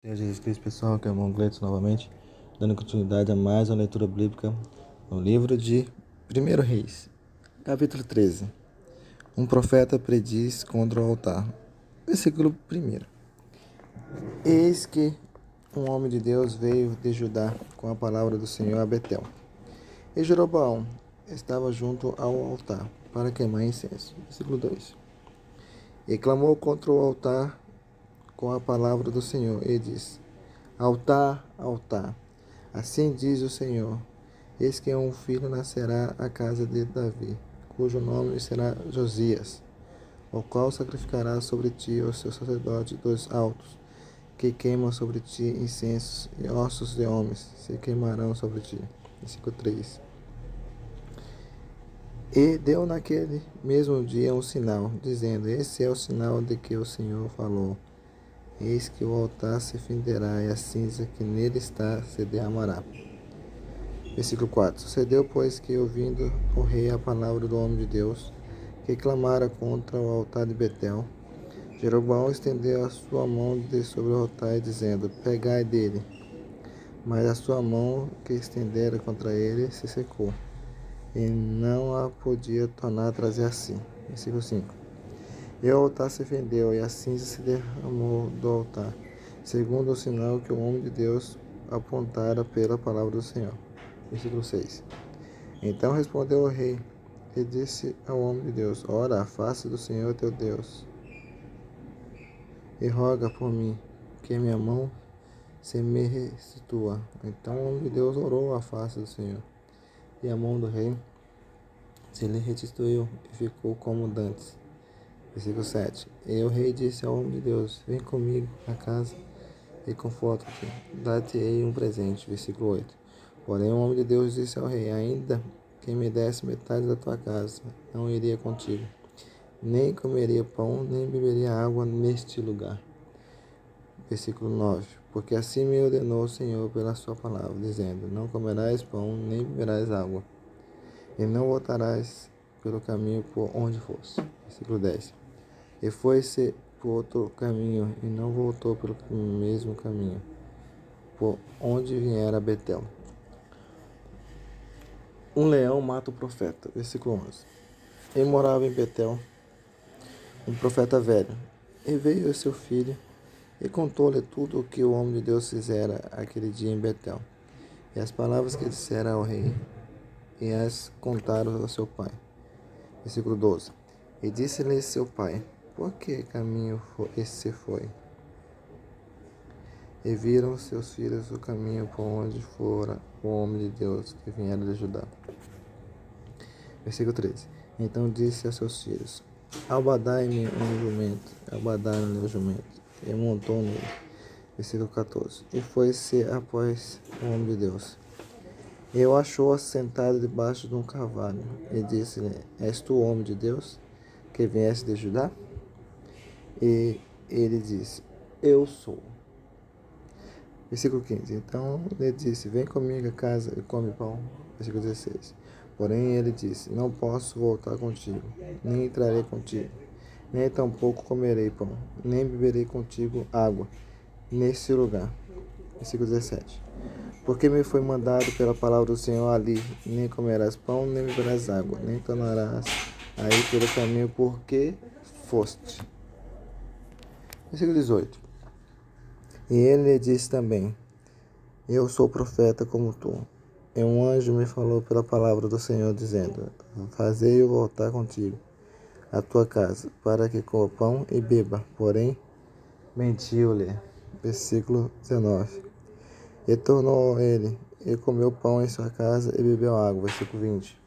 Senhor Jesus Cristo, pessoal, aqui é o irmão Gleitson novamente, dando continuidade a mais uma leitura bíblica no livro de 1 Reis, capítulo 13. Um profeta prediz contra o altar. Versículo 1. Eis que um homem de Deus veio de Judá com a palavra do Senhor a Betel. E Jeroboão estava junto ao altar para queimar incenso. Versículo 2. E clamou contra o altar com a palavra do Senhor e disse: Altar, altar, assim diz o Senhor: eis que um filho nascerá à casa de Davi, cujo nome será Josias, o qual sacrificará sobre ti os seus sacerdotes dos altos, que queimam sobre ti incensos, e ossos de homens se queimarão sobre ti. Versículo 3. E deu naquele mesmo dia um sinal, dizendo: esse é o sinal de que o Senhor falou. Eis que o altar se fenderá e a cinza que nele está se derramará. Versículo 4. Sucedeu, pois, que ouvindo o rei a palavra do homem de Deus, que clamara contra o altar de Betel, Jeroboão estendeu a sua mão de sobre o altar, dizendo: pegai dele. Mas a sua mão que estendera contra ele se secou, e não a podia tornar a trazer assim. Versículo 5. E o altar se fendeu, e a cinza se derramou do altar, segundo o sinal que o homem de Deus apontara pela palavra do Senhor. Versículo 6. Então respondeu o rei e disse ao homem de Deus: ora, a face do Senhor teu Deus, e roga por mim, que minha mão se me restitua. Então o homem de Deus orou à face do Senhor, e a mão do rei se lhe restituiu, e ficou como dantes. Versículo 7. E o rei disse ao homem de Deus: vem comigo a casa e conforta-te, dar-te-ei um presente. Versículo 8. Porém o homem de Deus disse ao rei: ainda que me desse metade da tua casa, não iria contigo, nem comeria pão, nem beberia água neste lugar. Versículo 9. Porque assim me ordenou o Senhor pela sua palavra, dizendo: não comerás pão, nem beberás água, e não voltarás pelo caminho por onde fosse. Versículo 10. E foi-se por outro caminho, e não voltou pelo mesmo caminho, por onde viera Betel. Um leão mata o profeta. Versículo 11. E morava em Betel um profeta velho. E veio seu filho, e contou-lhe tudo o que o homem de Deus fizera aquele dia em Betel, e as palavras que dissera ao rei, e as contaram ao seu pai. Versículo 12. E disse-lhe seu pai: por que caminho esse foi? E viram seus filhos o caminho por onde fora o homem de Deus que viera de Judá. Versículo 13. Então disse a seus filhos: albadai-me um jumento. Albadaram-lhe o jumento, e montou nele. Versículo 14. E foi-se após o homem de Deus. E o achou assentado debaixo de um carvalho, e disse-lhe: és tu o homem de Deus, que vieste de Judá? E ele disse: eu sou. Versículo 15. Então ele disse: vem comigo a casa e come pão. Versículo 16. Porém ele disse: não posso voltar contigo, nem entrarei contigo, nem tampouco comerei pão, nem beberei contigo água nesse lugar. Versículo 17. Porque me foi mandado pela palavra do Senhor ali: nem comerás pão, nem beberás água, nem tornarás aí pelo caminho porque foste. Versículo 18. E ele lhe disse também: eu sou profeta como tu. E um anjo me falou pela palavra do Senhor, dizendo: fazei-o voltar contigo à tua casa, para que coma pão e beba. Porém, mentiu-lhe. Versículo 19. E tornou ele, e comeu pão em sua casa, e bebeu água. Versículo 20.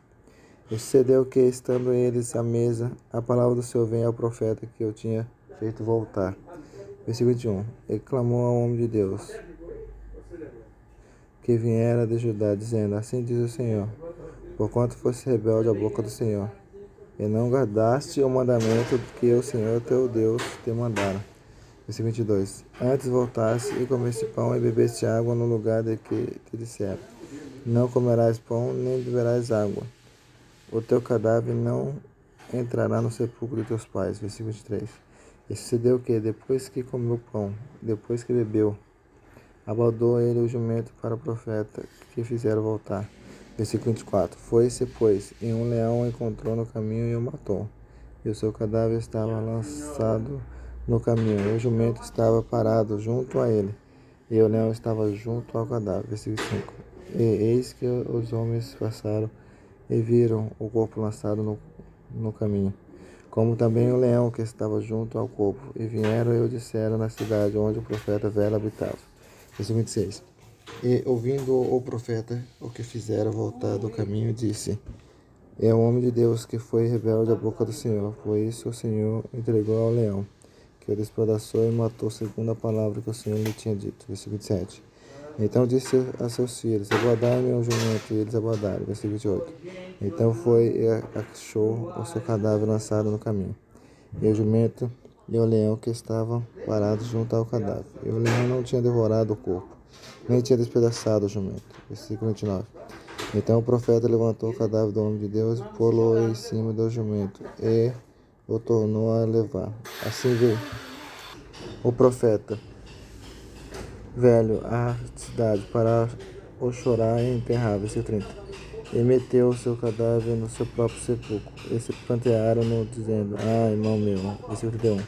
E sucedeu que, estando eles à mesa, a palavra do Senhor veio ao profeta que eu tinha feito voltar. Versículo 21. E clamou ao homem de Deus, que viera de Judá, dizendo: assim diz o Senhor, porquanto foste rebelde à boca do Senhor, e não guardaste o mandamento que o Senhor teu Deus te mandara. Versículo 22. Antes voltaste e comeste pão e bebeste água no lugar de que te disseram: não comerás pão, nem beberás água. O teu cadáver não entrará no sepulcro de teus pais. Versículo 23. E sucedeu que, depois que comeu pão, depois que bebeu, abordou ele o jumento para o profeta que fizeram voltar. Versículo 24. Foi-se, pois, e um leão o encontrou no caminho e o matou. E o seu cadáver estava lançado no caminho, e o jumento estava parado junto a ele, e o leão estava junto ao cadáver. Versículo 5. E eis que os homens passaram e viram o corpo lançado no caminho, como também o leão que estava junto ao corpo, e vieram e o disseram na cidade onde o profeta velho habitava. Versículo 26. E ouvindo o profeta o que fizeram voltar do caminho, disse: é o homem de Deus que foi rebelde à boca do Senhor. Por isso o Senhor entregou ao leão, que o despedaçou e matou segundo a palavra que o Senhor lhe tinha dito. Versículo 27. Então disse a seus filhos: aguardai-me um jumento, e eles aguardaram. Versículo 28. Então foi e achou o seu cadáver lançado no caminho, e o jumento e o leão que estavam parados junto ao cadáver. E o leão não tinha devorado o corpo, nem tinha despedaçado o jumento. Versículo 29. Então o profeta levantou o cadáver do homem de Deus e pô-lo em cima do jumento, e o tornou a levar. Assim veio o profeta velho à cidade para o chorar e enterrar. Versículo 30. E meteu o seu cadáver no seu próprio sepulcro, e se plantearam-no, dizendo: ah, irmão meu. Versículo 31.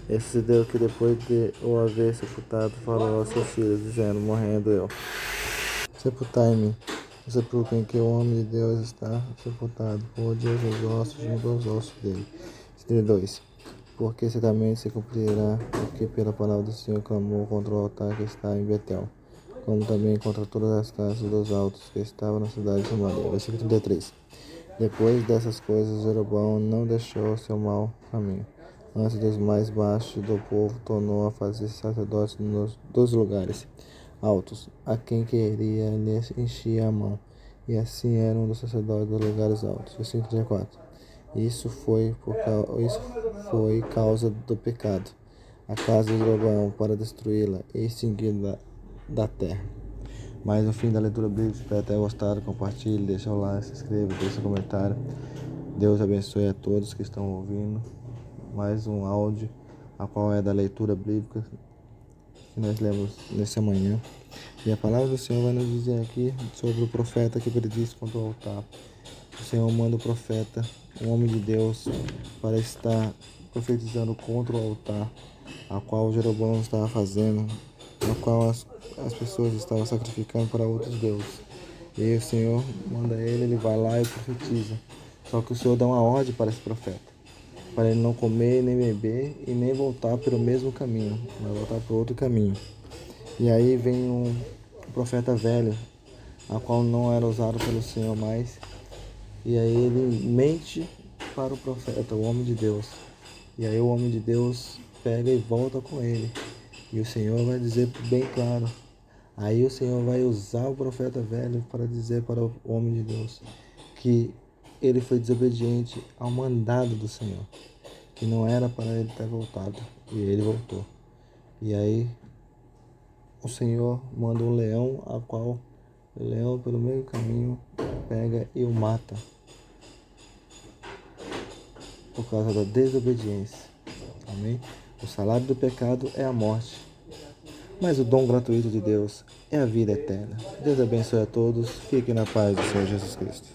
E sucedeu que depois de o haver sepultado, falou aos seus filhos, dizendo: morrendo eu, sepultai-me no sepulcro em que o homem de Deus está sepultado, por Deus os ossos junto aos ossos dele. 32. Porque certamente se cumprirá o que pela palavra do Senhor clamou contra o altar que está em Betel, como também contra todas as casas dos altos que estavam na cidade de Samaria. Versículo 33. Depois dessas coisas, Jeroboão não deixou o seu mau caminho. Antes dos mais baixos do povo, tornou a fazer sacerdotes dos lugares altos, a quem queria lhes enchia a mão, e assim era um dos sacerdotes dos lugares altos. Versículo 34. Isso foi causa do pecado, a casa de Jeroboão, para destruí-la e extingui-la da terra. Mas no fim da leitura bíblica, espero ter gostado. Compartilhe, deixa o like, se inscreva, deixa um comentário. Deus abençoe a todos que estão ouvindo mais um áudio, a qual é da leitura bíblica que nós lemos nessa manhã. E a palavra do Senhor vai nos dizer aqui sobre o profeta que prediz contra o altar. O Senhor manda o profeta, um homem de Deus, para estar profetizando contra o altar, a qual Jeroboão estava fazendo, a qual as pessoas estavam sacrificando para outros deuses. E aí o Senhor manda ele vai lá e profetiza. Só que o Senhor dá uma ordem para esse profeta, para ele não comer, nem beber e nem voltar pelo mesmo caminho, mas voltar para outro caminho. E aí vem um profeta velho, a qual não era usado pelo Senhor mais. E aí ele mente para o profeta, o homem de Deus. E aí o homem de Deus pega e volta com ele. E o Senhor vai dizer bem claro. Aí o Senhor vai usar o profeta velho para dizer para o homem de Deus que ele foi desobediente ao mandado do Senhor, que não era para ele ter voltado, e ele voltou. E aí o Senhor manda um leão, a qual o leão pelo meio caminho pega e o mata, por causa da desobediência. Amém? O salário do pecado é a morte, mas o dom gratuito de Deus é a vida eterna. Deus abençoe a todos. Fiquem na paz do Senhor Jesus Cristo.